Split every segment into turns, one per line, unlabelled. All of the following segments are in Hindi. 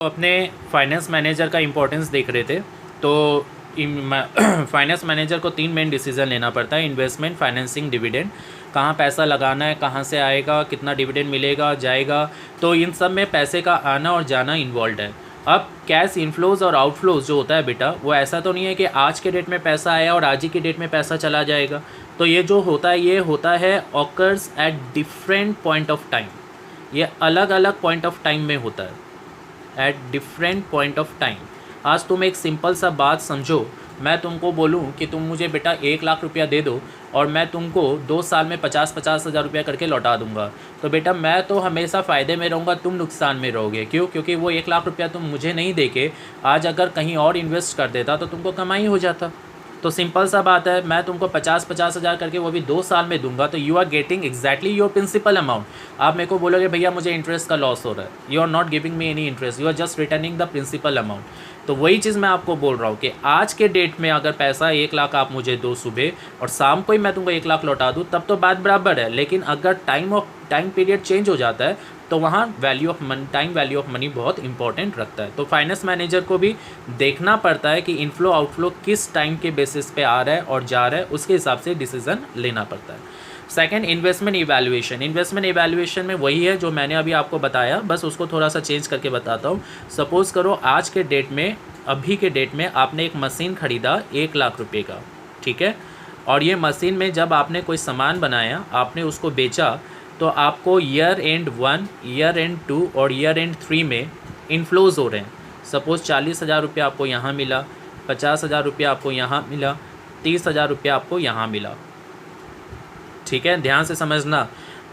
अपने फाइनेंस मैनेजर का इम्पोर्टेंस देख रहे थे। तो फाइनेंस मैनेजर को 3 मेन डिसीजन लेना पड़ता है: इन्वेस्टमेंट, फाइनेंसिंग, डिविडेंड। कहाँ पैसा लगाना है, कहाँ से आएगा, कितना डिविडेंड मिलेगा, जाएगा। तो इन सब में पैसे का आना और जाना इन्वॉल्व है। अब कैश इनफ्लोज और आउटफ्लोज जो होता है बेटा, वो ऐसा तो नहीं है कि आज के डेट में पैसा आया और आज ही के डेट में पैसा चला जाएगा। तो ये जो होता है, ये होता है occurs at different point of time. ये अलग अलग पॉइंट ऑफ टाइम में होता है, at different point of time. आज तुम एक सिंपल सा बात समझो, मैं तुमको बोलूँ कि तुम मुझे बेटा 1 लाख रुपया दे दो और मैं तुमको 2 साल में 50-50 हज़ार रुपया करके लौटा दूंगा। तो बेटा मैं तो हमेशा फ़ायदे में रहूँगा, तुम नुकसान में रहोगे। क्यों? क्योंकि वो 1 लाख रुपया तुम मुझे नहीं दे के आज अगर कहीं और इन्वेस्ट कर देता तो तुमको कमाई हो जाता। तो सिंपल सा बात है, मैं तुमको 50-50 हज़ार करके वो भी 2 साल में दूंगा। तो you are getting exactly your principal amount. आप मेरे को बोलोगे भैया मुझे इंटरेस्ट का लॉस हो रहा है, you are not giving me any interest, you are just returning the principal amount. तो वही चीज़ मैं आपको बोल रहा हूँ कि आज के डेट में अगर पैसा 1 लाख आप मुझे दो सुबह और शाम को ही मैं तुमको 1 लाख लौटा दूँ, तब तो बात बराबर है। लेकिन अगर टाइम पीरियड चेंज हो जाता है तो वहाँ value of money, time value of money बहुत इंपॉर्टेंट रखता है। तो फाइनेंस मैनेजर को भी देखना पड़ता है कि इनफ्लो आउटफ्लो किस टाइम के बेसिस पे आ रहा है और जा रहा है, उसके हिसाब से डिसीजन लेना पड़ता है। Second, investment evaluation. Investment evaluation में वही है जो मैंने अभी आपको बताया, बस उसको थोड़ा सा चेंज करके बताता हूँ। सपोज़ करो आज के डेट में, अभी के डेट में आपने एक मशीन ख़रीदा 1 लाख रुपये का, ठीक है। और ये मशीन में जब आपने कोई सामान बनाया, आपने उसको बेचा, तो आपको ईयर एंड 1, ईयर एंड 2 और ईयर एंड 3 में इनफ्लोज हो रहे हैं। सपोज़ 40,000 रुपया आपको यहाँ मिला, 50,000 रुपया आपको यहाँ मिला, 30,000 रुपया आपको यहाँ मिला, ठीक है। ध्यान से समझना,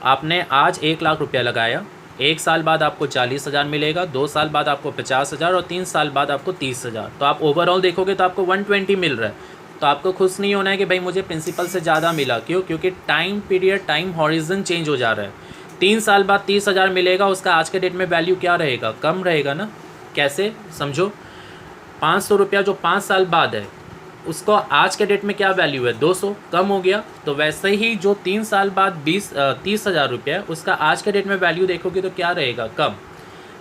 आपने आज 1 लाख रुपया लगाया, 1 साल बाद आपको 40,000 मिलेगा, 2 साल बाद आपको 50,000 और 3 साल बाद आपको 30,000। तो आप ओवरऑल देखोगे तो आपको 120 मिल रहा है। तो आपको खुश नहीं होना है कि भाई मुझे प्रिंसिपल से ज़्यादा मिला। क्यों? क्योंकि time period, time horizon change हो जा रहा है। 3 साल बाद 30,000 मिलेगा, उसका आज के डेट में वैल्यू क्या रहेगा? कम रहेगा ना। कैसे? समझो, 500 रुपया जो 5 साल बाद है, उसको आज के डेट में क्या वैल्यू है? 200, कम हो गया। तो वैसे ही जो 3 साल बाद 30,000 रुपया है, उसका आज के डेट में वैल्यू देखोगे तो क्या रहेगा? कम।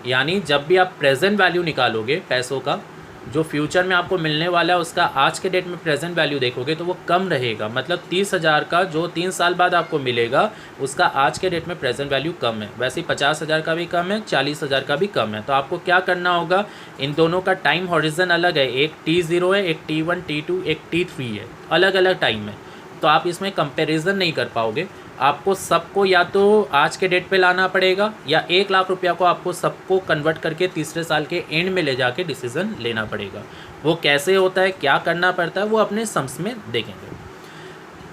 यानी जब भी आप प्रेजेंट वैल्यू निकालोगे पैसों का, जो फ्यूचर में आपको मिलने वाला है, उसका आज के डेट में प्रेजेंट वैल्यू देखोगे तो वो कम रहेगा। मतलब 30,000 का जो 3 साल बाद आपको मिलेगा, उसका आज के डेट में प्रेजेंट वैल्यू कम है। वैसे ही 50,000 का भी कम है, 40,000 का भी कम है। तो आपको क्या करना होगा, इन दोनों का टाइम हॉरिजन अलग है, एक T0 है, एक T1, T2, एक T3 है, अलग अलग टाइम है। तो आप इसमें कंपैरिजन नहीं कर पाओगे। आपको सबको या तो आज के डेट पे लाना पड़ेगा, या 1 लाख रुपया को आपको सबको कन्वर्ट करके तीसरे साल के एंड में ले जाके डिसीज़न लेना पड़ेगा। वो कैसे होता है, क्या करना पड़ता है, वो अपने सम्स में देखेंगे।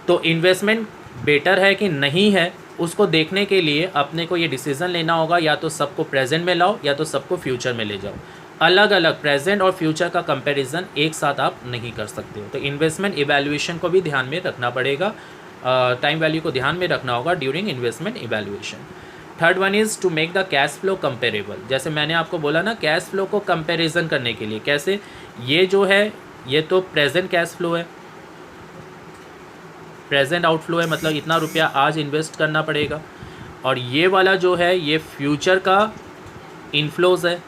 तो इन्वेस्टमेंट बेटर है कि नहीं है, उसको देखने के लिए अपने को ये डिसीज़न लेना होगा, या तो सबको प्रेजेंट में लाओ या तो सबको फ्यूचर में ले जाओ। अलग अलग प्रेजेंट और फ्यूचर का कंपैरिजन एक साथ आप नहीं कर सकते हो। तो इन्वेस्टमेंट इवैल्यूएशन को भी ध्यान में रखना पड़ेगा, टाइम वैल्यू को ध्यान में रखना होगा during investment evaluation. Third one is to make the cash flow comparable. जैसे मैंने आपको बोला ना, कैश फ्लो को कंपैरिजन करने के लिए कैसे, ये जो है ये तो प्रेजेंट कैश फ्लो है, प्रेजेंट आउटफ्लो है, मतलब इतना रुपया आज इन्वेस्ट करना पड़ेगा। और ये वाला जो है ये फ्यूचर का इनफ्लोज है।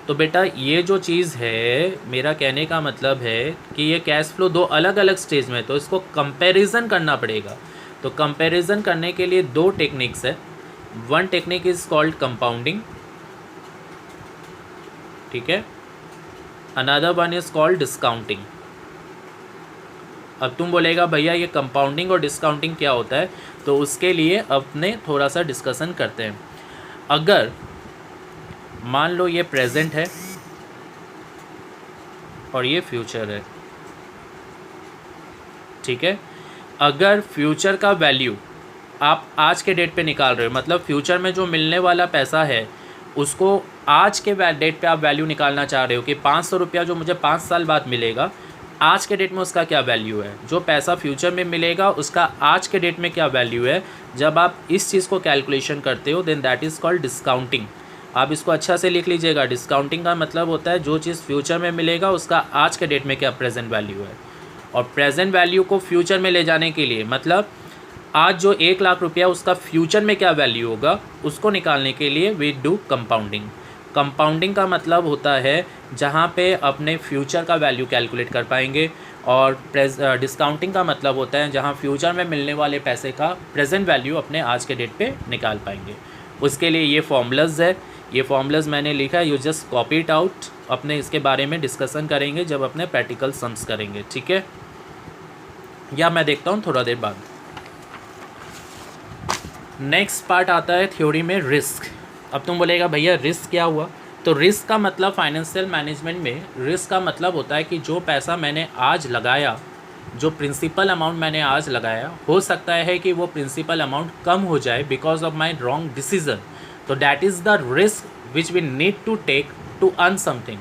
तो बेटा ये जो चीज़ है, मेरा कहने का मतलब है कि ये कैश फ्लो दो अलग अलग स्टेज में है, तो इसको कंपैरिजन करना पड़ेगा। तो कंपैरिजन करने के लिए 2 टेक्निक्स है। One technique is called compounding, ठीक है। Another one is called discounting. अब तुम बोलेगा भैया ये कंपाउंडिंग और डिस्काउंटिंग क्या होता है, तो उसके लिए अपने थोड़ा सा डिस्कशन करते हैं। अगर मान लो ये प्रेजेंट है और ये फ्यूचर है, ठीक है। अगर फ्यूचर का वैल्यू आप आज के डेट पे निकाल रहे हो, मतलब फ्यूचर में जो मिलने वाला पैसा है उसको आज के डेट पे आप वैल्यू निकालना चाह रहे हो कि 500 रुपया जो मुझे 5 साल बाद मिलेगा, आज के डेट में उसका क्या वैल्यू है। जो पैसा फ्यूचर में मिलेगा उसका आज के डेट में क्या वैल्यू है। जब आप इस चीज़ को कैलकुलेशन करते हो, then that is called discounting. आप इसको अच्छा से लिख लीजिएगा। डिस्काउंटिंग का मतलब होता है जो चीज़ फ्यूचर में मिलेगा उसका आज के डेट में क्या प्रेजेंट वैल्यू है। और प्रेजेंट वैल्यू को फ्यूचर में ले जाने के लिए, मतलब आज जो 1 लाख रुपया उसका फ्यूचर में क्या वैल्यू होगा, उसको निकालने के लिए वी डू कंपाउंडिंग। कंपाउंडिंग का मतलब होता है जहाँ पे अपने फ्यूचर का वैल्यू कैलकुलेट कर पाएंगे, और डिस्काउंटिंग का मतलब होता है जहाँ फ्यूचर में मिलने वाले पैसे का प्रेजेंट वैल्यू अपने आज के डेट पे निकाल पाएंगे। उसके लिए ये फॉर्मूलाज है, ये फॉर्मूलाज मैंने लिखा है, you just copy it out. अपने इसके बारे में डिस्कशन करेंगे जब अपने प्रैक्टिकल सम्स करेंगे, ठीक है, या मैं देखता हूँ थोड़ा देर बाद। नेक्स्ट पार्ट आता है थ्योरी में रिस्क। अब तुम बोलेगा भैया रिस्क क्या हुआ? तो रिस्क का मतलब फाइनेंशियल मैनेजमेंट में रिस्क का मतलब होता है कि जो पैसा मैंने आज लगाया, जो प्रिंसिपल अमाउंट मैंने आज लगाया, हो सकता है कि वो प्रिंसिपल अमाउंट कम हो जाए because of my wrong decision. तो that is the risk which we need to take to earn something.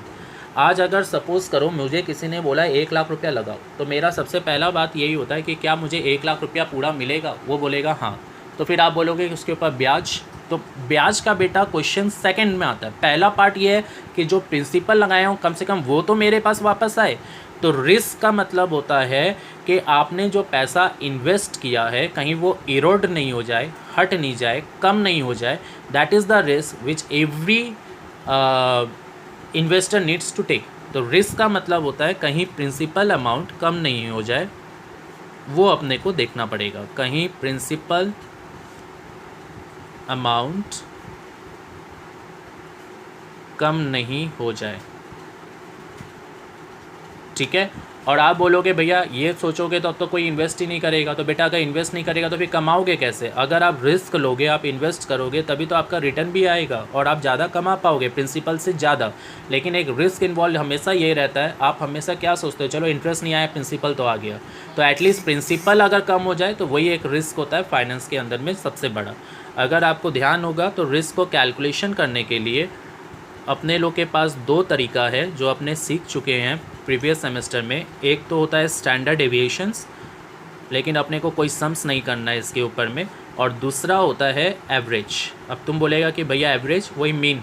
आज अगर सपोज़ करो मुझे किसी ने बोला 1 लाख रुपया लगाओ, तो मेरा सबसे पहला बात यही होता है कि क्या मुझे 1 लाख रुपया पूरा मिलेगा? वो बोलेगा हाँ। तो फिर आप बोलोगे कि उसके ऊपर ब्याज, तो ब्याज का बेटा क्वेश्चन सेकंड में आता है। पहला पार्ट ये है कि जो प्रिंसिपल लगाया हूँ कम से कम वो तो मेरे पास वापस आए। तो रिस्क का मतलब होता है कि आपने जो पैसा इन्वेस्ट किया है कहीं वो इरोड नहीं हो जाए, हट नहीं जाए, कम नहीं हो जाए। That is the risk which every investor needs to take. तो रिस्क का मतलब होता है कहीं प्रिंसिपल अमाउंट कम नहीं हो जाए, वो अपने को देखना पड़ेगा, कहीं प्रिंसिपल अमाउंट कम नहीं हो जाए, ठीक है। और आप बोलोगे भैया ये सोचोगे तो अब तो कोई इन्वेस्ट ही नहीं करेगा। तो बेटा अगर इन्वेस्ट नहीं करेगा तो फिर कमाओगे कैसे? अगर आप रिस्क लोगे, आप इन्वेस्ट करोगे, तभी तो आपका रिटर्न भी आएगा और आप ज़्यादा कमा पाओगे प्रिंसिपल से ज़्यादा। लेकिन एक रिस्क इन्वॉल्व हमेशा ये रहता है, आप हमेशा क्या सोचते हो, चलो इंटरेस्ट नहीं आया, प्रिंसिपल तो आ गया। तो एटलीस्ट प्रिंसिपल अगर कम हो जाए तो वही एक रिस्क होता है फाइनेंस के अंदर में सबसे बड़ा। अगर आपको ध्यान होगा तो रिस्क को कैलकुलेशन करने के लिए अपने लोग के पास 2 तरीका है जो अपने सीख चुके हैं प्रीवियस सेमेस्टर में। एक तो होता है स्टैंडर्ड डेविएशंस, लेकिन अपने को कोई सम्स नहीं करना है इसके ऊपर में, और दूसरा होता है एवरेज। अब तुम बोलेगा कि भैया एवरेज वही मीन।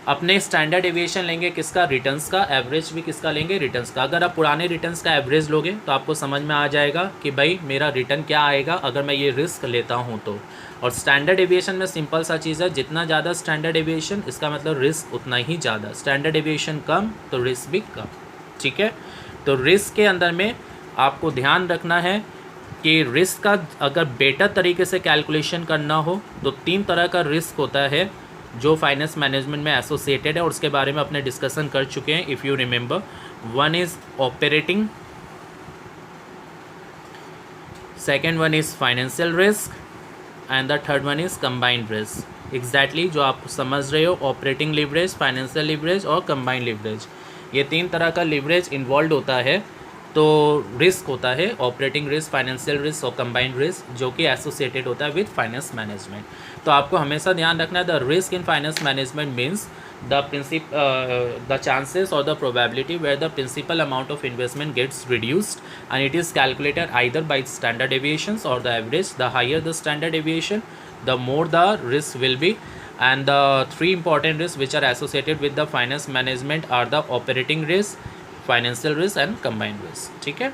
अपने स्टैंडर्ड डेविएशन लेंगे किसका? रिटर्न्स का। एवरेज भी किसका लेंगे? रिटर्न्स का। अगर आप पुराने रिटर्न्स का एवरेज लोगे तो आपको समझ में आ जाएगा कि भाई मेरा रिटर्न क्या आएगा अगर मैं ये रिस्क लेता हूँ तो। और स्टैंडर्ड डेविएशन में सिंपल सा चीज़ है, जितना ज़्यादा स्टैंडर्ड डेविएशन इसका मतलब रिस्क उतना ही ज़्यादा। स्टैंडर्ड डेविएशन कम तो रिस्क भी कम, ठीक है। तो रिस्क के अंदर में आपको ध्यान रखना है कि रिस्क का अगर बेटर तरीके से कैलकुलेशन करना हो तो 3 तरह का रिस्क होता है जो फाइनेंस मैनेजमेंट में एसोसिएटेड है, और उसके बारे में अपने डिस्कशन कर चुके हैं if you remember. One is operating, second one is financial risk, and the third one is combined risk. Exactly जो आप समझ रहे हो, ऑपरेटिंग लिवरेज, फाइनेंशियल लिवरेज और कंबाइंड लिवरेज, ये 3 तरह का लिवरेज इन्वॉल्व होता है। तो रिस्क होता है ऑपरेटिंग रिस्क, फाइनेंशियल रिस्क और कंबाइंड रिस्क, जो कि एसोसिएटेड होता है विद फाइनेंस मैनेजमेंट। तो आपको हमेशा ध्यान रखना है the risk in finance management means the chances or the probability where the principal amount of investment gets reduced, and it is calculated either by standard deviations or the average. The higher the standard deviation, the more the risk will be. And the 3 important risks which are associated with the finance management are the operating risk, financial risk and combined risk, ठीक है।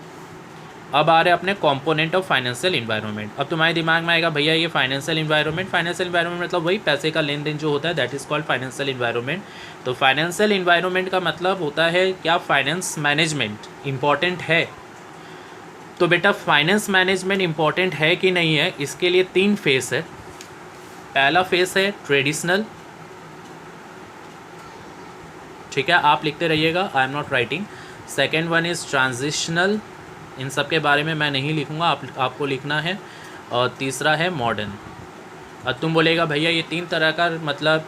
अब आ रहे अपने कंपोनेंट ऑफ फाइनेंशियल इन्वायरमेंट। अब तुम्हारे दिमाग में आएगा भैया ये फाइनेंशियल इन्वायरमेंट, फाइनेंशियल इन्वायरमेंट मतलब वही पैसे का लेन देन जो होता है, that is called financial environment. तो फाइनेंशियल इन्वायरमेंट का मतलब होता है क्या फाइनेंस मैनेजमेंट इम्पॉर्टेंट है। तो बेटा फाइनेंस मैनेजमेंट इम्पॉर्टेंट है कि नहीं है, इसके लिए 3 फेस है। पहला फेस है ट्रेडिशनल, ठीक है, आप लिखते रहिएगा, I am not writing. Second one is transitional, इन सब के बारे में मैं नहीं लिखूँगा, आपको लिखना है। और तीसरा है मॉडर्न। अब तुम बोलेगा भैया ये 3 तरह का मतलब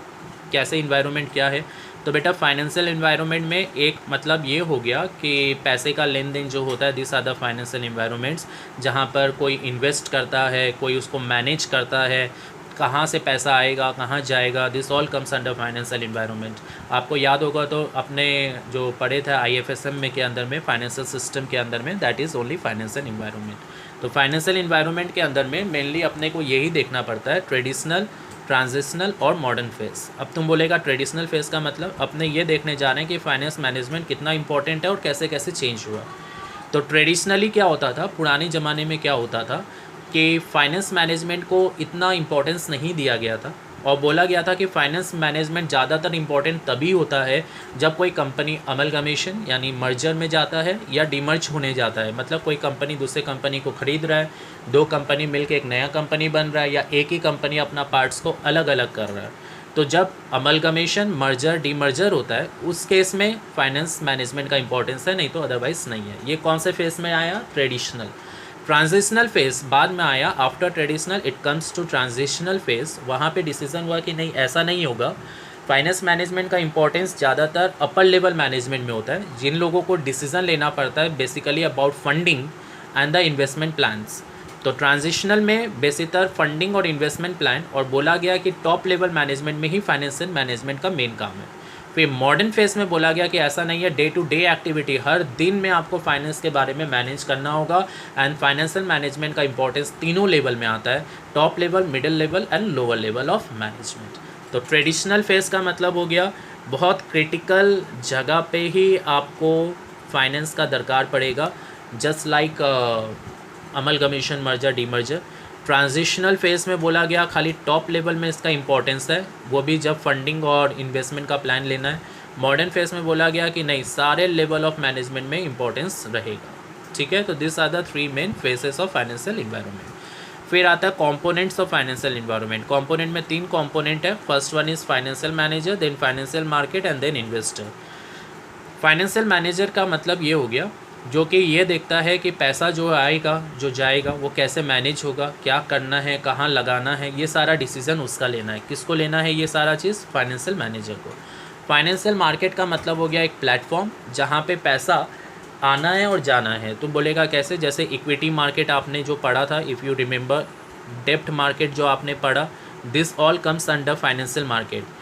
कैसे इन्वायरमेंट क्या है? तो बेटा फाइनेंशियल इन्वायरमेंट में एक मतलब ये हो गया कि पैसे का लेन देन जो होता है, this are the financial environments, जहाँ पर कोई इन्वेस्ट करता है, कोई उसको मैनेज करता है, कहाँ से पैसा आएगा, कहाँ जाएगा, this all comes under financial environment. आपको याद होगा तो अपने जो पढ़े थे IFSM में के अंदर में फाइनेंशियल सिस्टम के अंदर में, that is only financial environment. तो फाइनेंशियल इन्वायरमेंट के अंदर में मेनली अपने को यही देखना पड़ता है, ट्रेडिशनल, ट्रांजिशनल और मॉडर्न फेस। अब तुम बोलेगा ट्रेडिशनल फेस का मतलब अपने ये देखने जा रहे हैं कि फाइनेंस मैनेजमेंट कितना इंपॉर्टेंट है और कैसे कैसे चेंज हुआ। तो ट्रेडिशनली क्या होता था, पुराने ज़माने में क्या होता था कि फाइनेंस मैनेजमेंट को इतना इम्पोर्टेंस नहीं दिया गया था। और बोला गया था कि फाइनेंस मैनेजमेंट ज़्यादातर इम्पोर्टेंट तभी होता है जब कोई कंपनी अमलगमेशन यानी मर्जर में जाता है या डिमर्ज होने जाता है, मतलब कोई कंपनी दूसरे कंपनी को ख़रीद रहा है, दो कंपनी मिलकर एक नया कंपनी बन रहा है, या एक ही कंपनी अपना पार्ट्स को अलग अलग कर रहा है। तो जब अमलगमेशन, मर्जर, डीमर्जर होता है उस केस में फाइनेंस मैनेजमेंट का इंपॉर्टेंस है, नहीं तो अदरवाइज़ नहीं है। ये कौन से फेज़ में आया? ट्रेडिशनल। ट्रांजिशनल फेज़ बाद में आया, after traditional it comes to transitional phase. वहाँ पे डिसीजन हुआ कि नहीं, ऐसा नहीं होगा। फाइनेंस मैनेजमेंट का इंपॉर्टेंस ज़्यादातर अपर लेवल मैनेजमेंट में होता है, जिन लोगों को डिसीजन लेना पड़ता है basically about funding and the investment plans. तो ट्रांजिशनल में बेसितर फंडिंग और इन्वेस्टमेंट प्लान, और बोला गया कि टॉप लेवल मैनेजमेंट में ही फाइनेंशियल मैनेजमेंट का मेन काम है। फिर मॉडर्न फेज में बोला गया कि ऐसा नहीं है, डे टू डे एक्टिविटी, हर दिन में आपको फाइनेंस के बारे में मैनेज करना होगा। एंड फाइनेंशियल मैनेजमेंट का इंपॉर्टेंस तीनों लेवल में आता है, top level, middle level and lower level of management. तो ट्रेडिशनल फेज का मतलब हो गया बहुत क्रिटिकल जगह पे ही आपको फाइनेंस का दरकार पड़ेगा, just like amalgamation, merger, demerger. Transitional phase में बोला गया खाली टॉप लेवल में इसका इंपॉर्टेंस है, वो भी जब फंडिंग और इन्वेस्टमेंट का प्लान लेना है। मॉडर्न फेज़ में बोला गया कि नहीं, सारे लेवल ऑफ मैनेजमेंट में इंपॉर्टेंस रहेगा। ठीक है, तो this are the three main phases of financial environment. फिर आता है components of financial environment. Component में 3 कॉम्पोनेंट है। First one is financial manager, then financial market and then investor. Financial manager का मतलब ये हो गया जो कि ये देखता है कि पैसा जो आएगा, जो जाएगा, वो कैसे मैनेज होगा, क्या करना है, कहाँ लगाना है, ये सारा डिसीजन उसका लेना है। किसको लेना है ये सारा चीज़? फाइनेंशियल मैनेजर को। फाइनेंशियल मार्केट का मतलब हो गया एक प्लेटफॉर्म जहाँ पे पैसा आना है और जाना है। तुम बोलेगा कैसे? जैसे इक्विटी मार्केट आपने जो पढ़ा था, इफ़ यू रिमेंबर, डेप्ट मार्केट जो आपने पढ़ा, this all comes under financial market.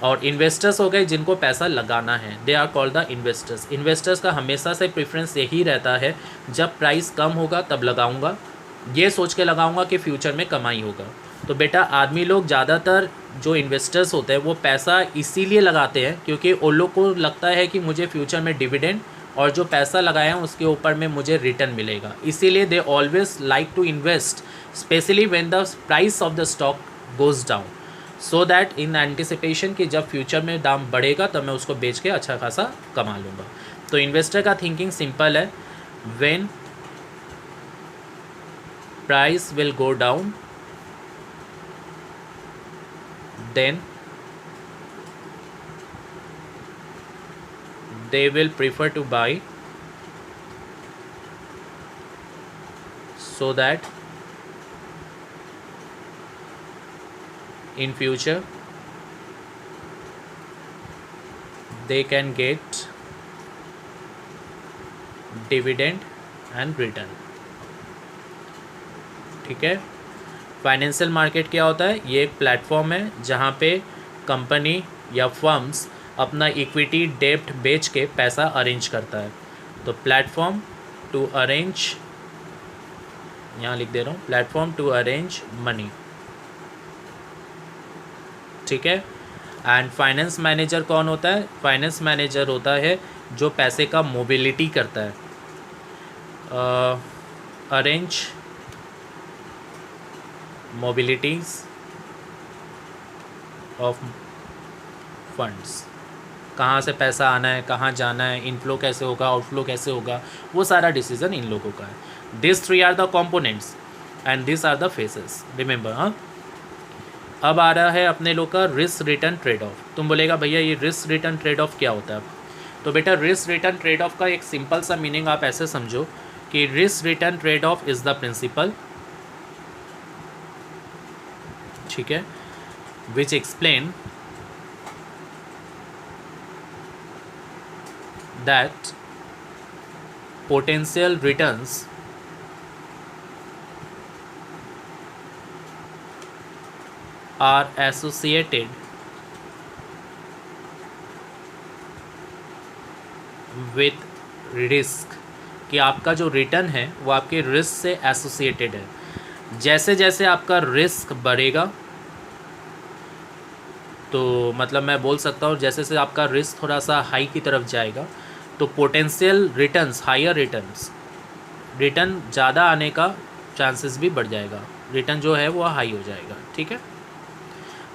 और इन्वेस्टर्स हो गए जिनको पैसा लगाना है, they are called the investors. Investors का हमेशा से प्रेफरेंस यही रहता है, जब प्राइस कम होगा तब लगाऊंगा, ये सोच के लगाऊंगा कि फ्यूचर में कमाई होगा। तो बेटा आदमी लोग ज़्यादातर जो इन्वेस्टर्स होते हैं वो पैसा इसीलिए लगाते हैं क्योंकि उन लोग को लगता है कि मुझे फ्यूचर में डिविडेंड और जो पैसा लगाया है उसके ऊपर में मुझे रिटर्न मिलेगा। इसीलिए they always like to invest specially when the price of the stock goes down, so that in anticipation कि जब फ्यूचर में दाम बढ़ेगा तब मैं उसको बेच के अच्छा खासा कमा लूँगा। तो इन्वेस्टर का थिंकिंग सिंपल है, when price will go down then they will prefer to buy so that in future they can get dividend and return। ठीक है, फाइनेंशियल मार्केट क्या होता है? ये एक प्लेटफॉर्म है जहाँ पे कंपनी या फर्म्स अपना इक्विटी, डेब्ट बेच के पैसा अरेंज करता है। तो प्लेटफॉर्म टू अरेंज, यहाँ लिख दे रहा हूँ, प्लेटफॉर्म टू अरेंज मनी। ठीक है, एंड फाइनेंस मैनेजर कौन होता है? फाइनेंस मैनेजर होता है जो पैसे का मोबिलिटी करता है, अरेंज मोबिलिटीज ऑफ फंड्स। कहाँ से पैसा आना है, कहाँ जाना है, इनफ्लो कैसे होगा, आउटफ्लो कैसे होगा, वो सारा डिसीजन इन लोगों का है। This 3 are the components and this are the faces, remember. हाँ, अब आ रहा है अपने लोग का रिस्क रिटर्न ट्रेड ऑफ। तुम बोलेगा भैया ये रिस्क रिटर्न ट्रेड ऑफ क्या होता है? तो बेटा रिस्क रिटर्न ट्रेड ऑफ का एक सिंपल सा मीनिंग आप ऐसे समझो कि risk return trade off is the principle, ठीक है, which explain that potential returns are associated with risk, कि आपका जो रिटर्न है वो आपके रिस्क से एसोसिएटेड है। जैसे जैसे आपका रिस्क बढ़ेगा, तो मतलब मैं बोल सकता हूँ जैसे जैसे आपका रिस्क थोड़ा सा हाई की तरफ जाएगा तो potential returns, higher returns, return ज़्यादा आने का चांसेस भी बढ़ जाएगा, रिटर्न जो है वो हाई हो जाएगा। ठीक है,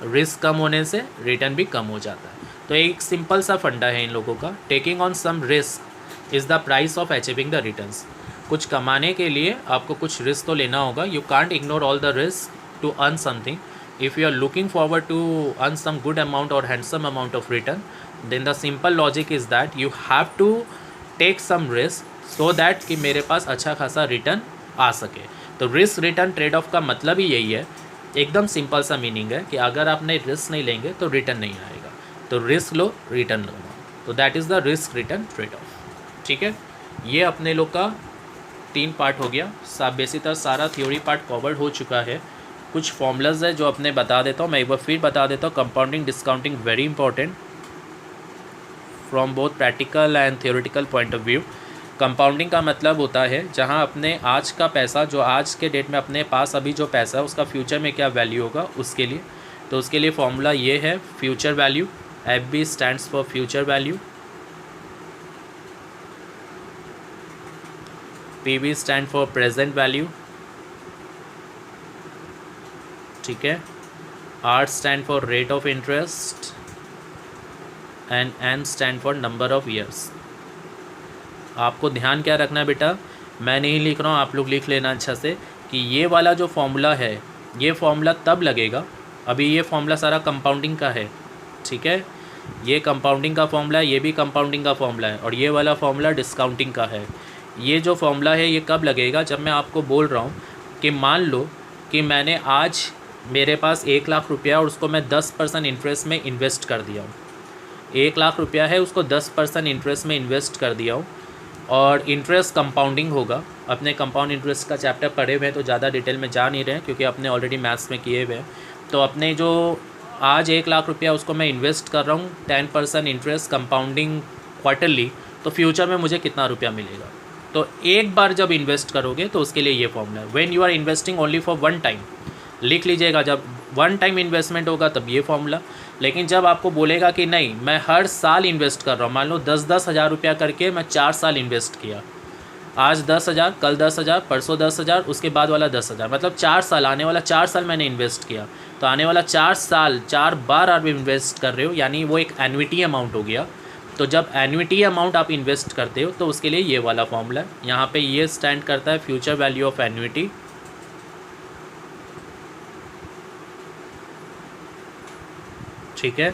रिस्क कम होने से रिटर्न भी कम हो जाता है। तो एक सिंपल सा फंडा है इन लोगों का, taking on some risk is the price of achieving the returns. कुछ कमाने के लिए आपको कुछ रिस्क तो लेना होगा। You can't ignore all the risk to earn something. If you are looking forward to earn some good amount और handsome amount of return, then the simple logic is that you have to take some risk so that कि मेरे पास अच्छा खासा रिटर्न आ सके। तो रिस्क रिटर्न ट्रेड ऑफ का मतलब ही यही है, एकदम सिंपल सा मीनिंग है कि अगर आपने रिस्क नहीं लेंगे तो रिटर्न नहीं आएगा। तो रिस्क लो, रिटर्न लो, तो that is the risk return trade of. ठीक है, ये अपने लोग का 3 पार्ट हो गया। बेसिकली सारा थ्योरी पार्ट कवर्ड हो चुका है। कुछ फॉर्मूलाज है जो अपने बता देता हूँ, मैं एक बार फिर बता देता हूँ। Compounding discounting very important from both practical and theoretical point of view. Compounding का मतलब होता है जहां अपने आज का पैसा, जो आज के डेट में अपने पास अभी जो पैसा है उसका फ्यूचर में क्या वैल्यू होगा उसके लिए। तो उसके लिए फॉर्मूला ये है, future value. FB stands for future value, PV stand for present value, ठीक है। R stand for rate of interest and N stand for number of years. आपको ध्यान क्या रखना है बेटा, मैं नहीं लिख रहा हूँ, आप लोग लिख लेना अच्छा से कि ये वाला जो फॉर्मूला है ये फॉर्मूला तब लगेगा, अभी ये फॉर्मूला सारा कंपाउंडिंग का है, ठीक है। ये कंपाउंडिंग का फॉर्मूला है, ये भी कंपाउंडिंग का फॉर्मूला है, और ये वाला फॉर्मूला डिस्काउंटिंग का है। ये जो फॉर्मूला है ये कब लगेगा, जब मैं आपको बोल रहा हूँ कि मान लो कि मैंने आज मेरे पास 1 लाख रुपया और उसको मैं 10% इंटरेस्ट में इन्वेस्ट कर दिया हूँ। 1 लाख रुपया है, उसको 10% इंटरेस्ट में इन्वेस्ट कर दिया हूँ, और इंटरेस्ट कंपाउंडिंग होगा। अपने कंपाउंड इंटरेस्ट का चैप्टर पढ़े हुए हैं तो ज़्यादा डिटेल में जा नहीं रहे हैं क्योंकि अपने ऑलरेडी मैथ्स में किए हुए हैं। तो अपने जो आज 1 लाख रुपया उसको मैं इन्वेस्ट कर रहा हूँ 10% इंटरेस्ट कंपाउंडिंग क्वार्टरली, तो फ्यूचर में मुझे कितना रुपया मिलेगा। तो एक बार जब इन्वेस्ट करोगे तो उसके लिए ये फॉर्मूला है, when you are investing only for one time, लिख लीजिएगा, जब वन टाइम इन्वेस्टमेंट होगा तब ये फॉर्मूला। लेकिन जब आपको बोलेगा कि नहीं मैं हर साल इन्वेस्ट कर रहा हूँ, मान लो 10-10 हज़ार रुपया करके मैं 4 साल इन्वेस्ट किया, आज 10,000, कल 10,000, परसों 10,000, उसके बाद वाला 10,000, मतलब 4 साल, आने वाला 4 साल मैंने इन्वेस्ट किया। तो आने वाला 4 साल 4 बार आप इन्वेस्ट कर रहे हो, यानी वो एक एन्युटी अमाउंट हो गया। तो जब एन्युटी अमाउंट आप इन्वेस्ट करते हो तो उसके लिए ये वाला फॉर्मूला है। यहाँ पे ये स्टैंड करता है फ्यूचर वैल्यू ऑफ एन्युटी, ठीक है।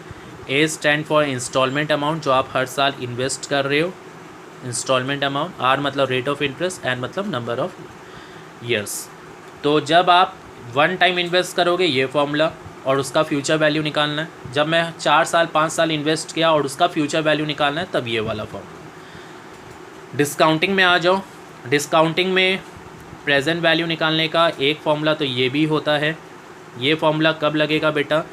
ए स्टैंड फॉर इंस्टॉलमेंट अमाउंट, जो आप हर साल इन्वेस्ट कर रहे हो, इंस्टॉलमेंट अमाउंट। आर मतलब रेट ऑफ इंटरेस्ट, एन मतलब नंबर ऑफ ईयर्स। तो जब आप वन टाइम इन्वेस्ट करोगे ये फॉर्मूला, और उसका फ्यूचर वैल्यू निकालना है। जब मैं 4 साल 5 साल इन्वेस्ट किया और उसका फ्यूचर वैल्यू निकालना है तब ये वाला फॉर्मूला। डिस्काउंटिंग में आ जाओ, डिस्काउंटिंग में प्रेजेंट वैल्यू निकालने का एक फॉर्मूला तो ये भी होता है। ये फॉर्मूला कब लगेगा बेटा,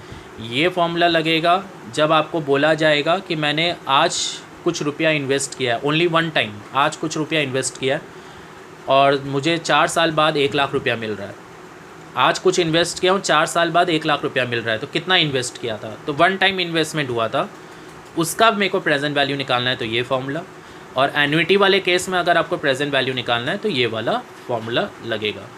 ये फॉर्मूला लगेगा जब आपको बोला जाएगा कि मैंने आज कुछ रुपया इन्वेस्ट किया, ओनली वन टाइम, आज कुछ रुपया इन्वेस्ट किया और मुझे 4 साल बाद 1 लाख रुपया मिल रहा है। आज कुछ इन्वेस्ट किया हूँ, 4 साल बाद 1 लाख रुपया मिल रहा है, तो कितना इन्वेस्ट किया था, तो वन टाइम इन्वेस्टमेंट हुआ था, उसका मेरे को प्रेजेंट वैल्यू निकालना है तो ये फॉर्मूला। और एन्युटी वाले केस में अगर आपको प्रेजेंट वैल्यू निकालना है तो ये वाला फॉर्मूला लगेगा।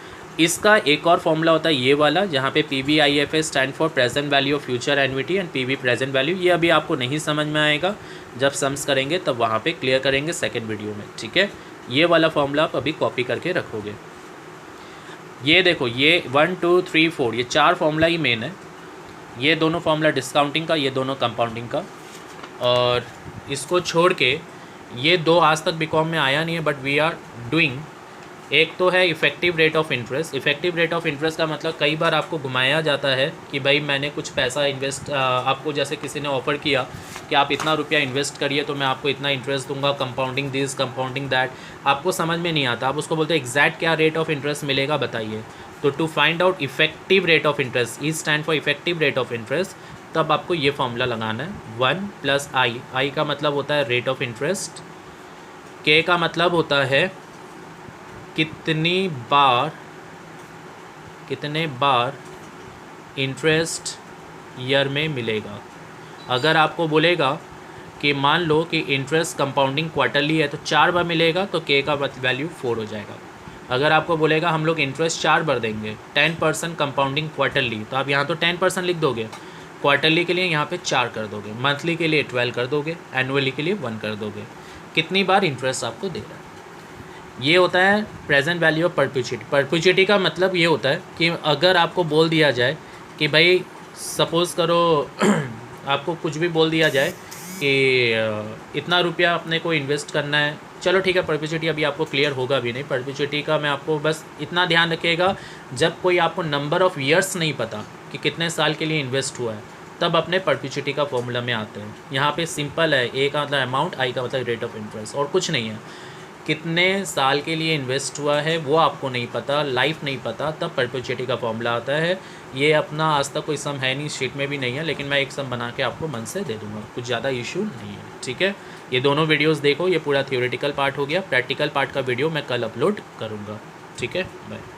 इसका एक और फॉर्मूला होता है ये वाला, जहाँ पे PVIFA stand for present value of future annuity and PV present value. ये अभी आपको नहीं समझ में आएगा, जब सम्स करेंगे तब वहाँ पे क्लियर करेंगे सेकंड वीडियो में, ठीक है। ये वाला फॉर्मूला आप अभी कॉपी करके रखोगे। ये देखो, ये 1 2 3 4 ये 4 फॉर्मूला ही मेन है। ये दोनों फॉर्मूला डिस्काउंटिंग का, ये दोनों कंपाउंडिंग का, और इसको छोड़ के ये 2 आज तक बीकॉम में आया नहीं है, बट वी आर डूइंग। एक तो है effective rate of interest. Effective rate of interest का मतलब कई बार आपको घुमाया जाता है कि भाई मैंने कुछ पैसा इन्वेस्ट, आपको जैसे किसी ने ऑफ़र किया कि आप इतना रुपया इन्वेस्ट करिए तो मैं आपको इतना इंटरेस्ट दूंगा, कंपाउंडिंग दिस कंपाउंडिंग दैट, आपको समझ में नहीं आता। आप उसको बोलते हैं एग्जैक्ट क्या रेट ऑफ इंटरेस्ट मिलेगा बताइए। तो to find out effective rate of interest, E stand for effective rate of interest, तब आपको ये फॉर्मूला लगाना है 1 + I। आई का मतलब होता है रेट ऑफ इंटरेस्ट, के का मतलब होता है कितने बार इंटरेस्ट ईयर में मिलेगा। अगर आपको बोलेगा कि मान लो कि इंटरेस्ट कंपाउंडिंग क्वार्टरली है तो 4 बार मिलेगा, तो के का वैल्यू 4 हो जाएगा। अगर आपको बोलेगा हम लोग इंटरेस्ट 4 बार देंगे, 10% कंपाउंडिंग क्वार्टरली, तो आप यहाँ तो 10% लिख दोगे, क्वार्टरली के लिए यहाँ पे 4 कर दोगे, मंथली के लिए 12 कर दोगे, एनुअली के लिए 1 कर दोगे। कितनी बार इंटरेस्ट आपको दे रहा है। ये होता है present value of perpetuity. Perpetuity का मतलब ये होता है कि अगर आपको बोल दिया जाए कि भाई सपोज़ करो आपको कुछ भी बोल दिया जाए कि इतना रुपया अपने को इन्वेस्ट करना है, चलो ठीक है, परपेचुइटी अभी आपको क्लियर होगा भी नहीं। परपेचुइटी का मैं आपको बस इतना ध्यान रखिएगा, जब कोई आपको नंबर ऑफ़ ईयर्स नहीं पता कि कितने साल के लिए इन्वेस्ट हुआ है, तब अपने परपेचुइटी का फॉर्मूला में आते हैं। यहाँ पे सिंपल है, ए का मतलब अमाउंट, आई का मतलब रेट ऑफ इंटरेस्ट, और कुछ नहीं है। कितने साल के लिए इन्वेस्ट हुआ है वो आपको नहीं पता, लाइफ नहीं पता, तब परपेचुइटी का फॉर्मूला आता है। ये अपना आज तक कोई सम है नहीं, शीट में भी नहीं है, लेकिन मैं एक सम बना के आपको मन से दे दूँगा, कुछ ज़्यादा इशू नहीं है। ठीक है, ये दोनों वीडियोस देखो, ये पूरा थियोरेटिकल पार्ट हो गया। प्रैक्टिकल पार्ट का वीडियो मैं कल अपलोड करूँगा। ठीक है, बाय।